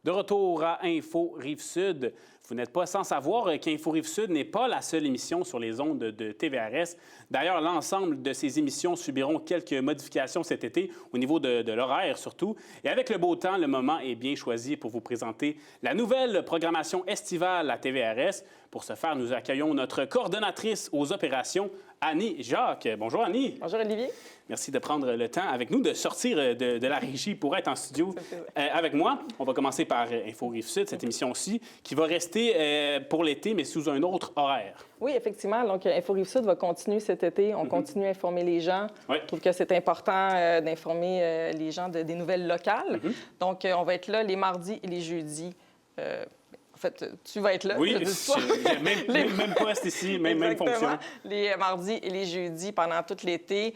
De retour à Info Rive-Sud. Vous n'êtes pas sans savoir qu'Info Rive-Sud n'est pas la seule émission sur les ondes de TVRS. D'ailleurs, l'ensemble de ces émissions subiront quelques modifications cet été, au niveau de l'horaire surtout. Et avec le beau temps, le moment est bien choisi pour vous présenter la nouvelle programmation estivale à TVRS. Pour ce faire, nous accueillons notre coordonnatrice aux opérations, Annie Jacques. Bonjour Annie. Bonjour Olivier. Merci de prendre le temps avec nous, de sortir de la régie pour être en studio avec moi. On va commencer par Info Rive-Sud, cette émission-ci, qui va rester pour l'été, mais sous un autre horaire. Oui, effectivement. Donc, Info Rive-Sud va continuer cet été. On continue à informer les gens. Oui. Je trouve que c'est important d'informer les gens des nouvelles locales. Donc, on va être là les mardis et les jeudis. En fait, tu vas être là. Oui, même poste ici, même fonction. Les mardis et les jeudis pendant tout l'été.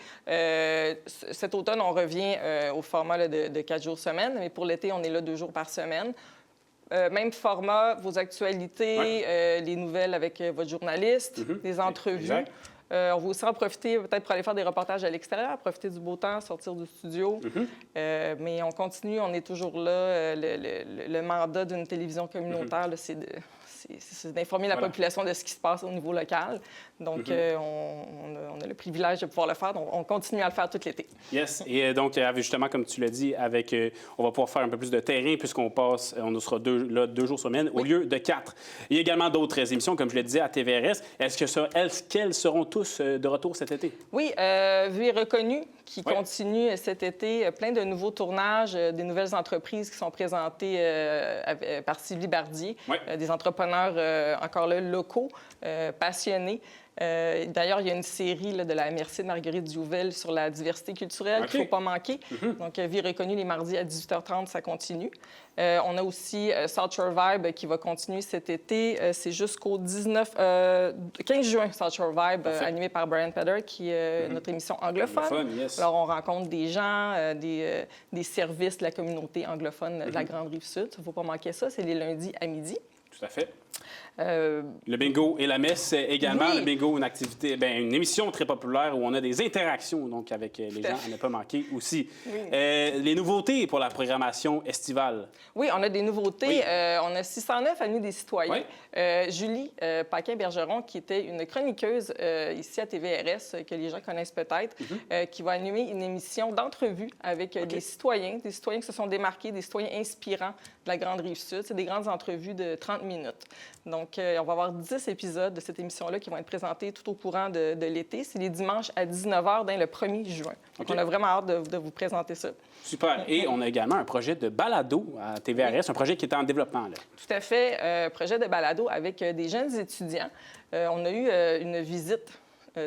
Cet automne, on revient au format là, de 4 jours semaine, mais pour l'été, on est là 2 jours par semaine. Même format, vos actualités, les nouvelles avec votre journaliste, les entrevues. Exact. On va aussi en profiter peut-être pour aller faire des reportages à l'extérieur, profiter du beau temps, sortir du studio. Mais on continue, on est toujours là. Le mandat d'une télévision communautaire, c'est d'informer la population de ce qui se passe au niveau local. Donc, on a le privilège de pouvoir le faire. Donc, on continue à le faire tout l'été. Yes. Et donc, justement, comme tu l'as dit, on va pouvoir faire un peu plus de terrain puisqu'on sera 2 jours semaine au lieu de 4. Il y a également d'autres émissions, comme je le disais, à TVRS. Est-ce qu'elles seront tous de retour cet été? Oui, Vue et Reconnu qui continue cet été. Plein de nouveaux tournages, des nouvelles entreprises qui sont présentées par Sylvie Bardier, des entrepreneurs encore là, locaux, passionnés. D'ailleurs, il y a une série là, de la MRC de Marguerite Diouvelle sur la diversité culturelle qu'il ne faut pas manquer. Donc, Vie reconnue les mardis à 18h30, ça continue. On a aussi South Shore Vibe qui va continuer cet été. C'est jusqu'au 15 juin, South Shore Vibe, animé par Brian Pedder, qui est notre émission anglophone. Yes. Alors, on rencontre des gens, des services de la communauté anglophone de la Grande Rive-Sud. Il ne faut pas manquer ça. C'est les lundis à midi. Tout à fait. Le bingo et la messe également. Oui. Le bingo, une activité, une émission très populaire où on a des interactions donc, avec les gens à ne pas manquer aussi. Oui. Les nouveautés pour la programmation estivale. Oui, on a des nouveautés. Oui. On a 609 Amis des citoyens. Oui. Julie Paquin-Bergeron, qui était une chroniqueuse ici à TVRS, que les gens connaissent peut-être, qui va animer une émission d'entrevue avec des citoyens qui se sont démarqués, des citoyens inspirants de la Grande Rive-Sud. C'est des grandes entrevues de 30 minutes. Donc, on va avoir 10 épisodes de cette émission-là qui vont être présentés tout au courant de l'été. C'est les dimanches à 19h dès le 1er juin. Donc, on a vraiment hâte de vous présenter ça. Super. Et on a également un projet de balado à TVRS, un projet qui est en développement. Là. Tout à fait. Projet de balado avec des jeunes étudiants. On a eu une visite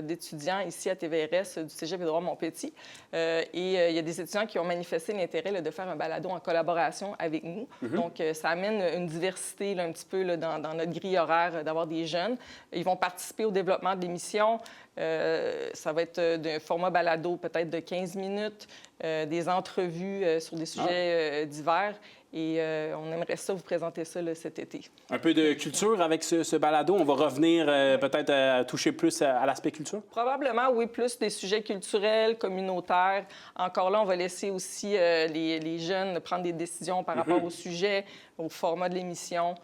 d'étudiants ici à TVRS du Cégep Édouard-Montpetit. Et il y a des étudiants qui ont manifesté l'intérêt là, de faire un balado en collaboration avec nous. Donc, ça amène une diversité là, un petit peu là, dans notre grille horaire d'avoir des jeunes. Ils vont participer au développement de l'émission. Ça va être d'un format balado peut-être de 15 minutes, des entrevues sur des sujets divers. Et on aimerait ça vous présenter ça là, cet été. Un peu de culture avec ce balado. On va revenir peut-être à toucher plus à l'aspect culture? Probablement, oui, plus des sujets culturels, communautaires. Encore là, on va laisser aussi les jeunes prendre des décisions par rapport au sujet, au format de l'émission.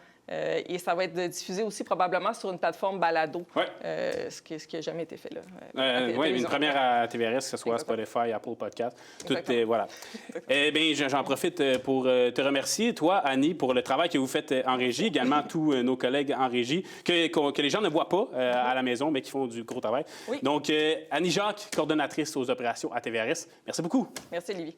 Et ça va être diffusé aussi probablement sur une plateforme balado, ce qui n'a jamais été fait là. Oui, une première à TVRS, que ce soit Spotify, Apple Podcast. Tout est, voilà. Eh bien, j'en profite pour te remercier, toi, Annie, pour le travail que vous faites en régie, également tous nos collègues en régie, que les gens ne voient pas à la maison, mais qui font du gros travail. Oui. Donc, Annie Jacques, coordonnatrice aux opérations à TVRS. Merci beaucoup. Merci, Olivier.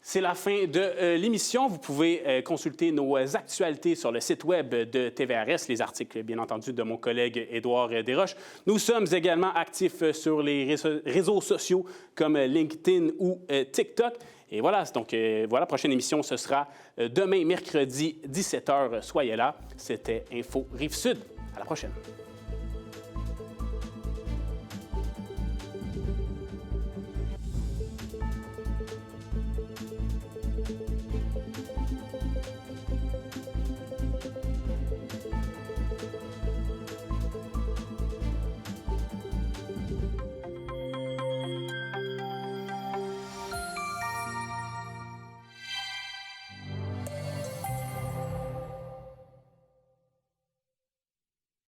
C'est la fin de l'émission. Vous pouvez consulter nos actualités sur le site web de TVRS, les articles, bien entendu, de mon collègue Édouard Desroches. Nous sommes également actifs sur les réseaux sociaux comme LinkedIn ou TikTok. Et voilà, donc voilà, prochaine émission, ce sera demain, mercredi, 17h. Soyez là. C'était Info Rive-Sud. À la prochaine.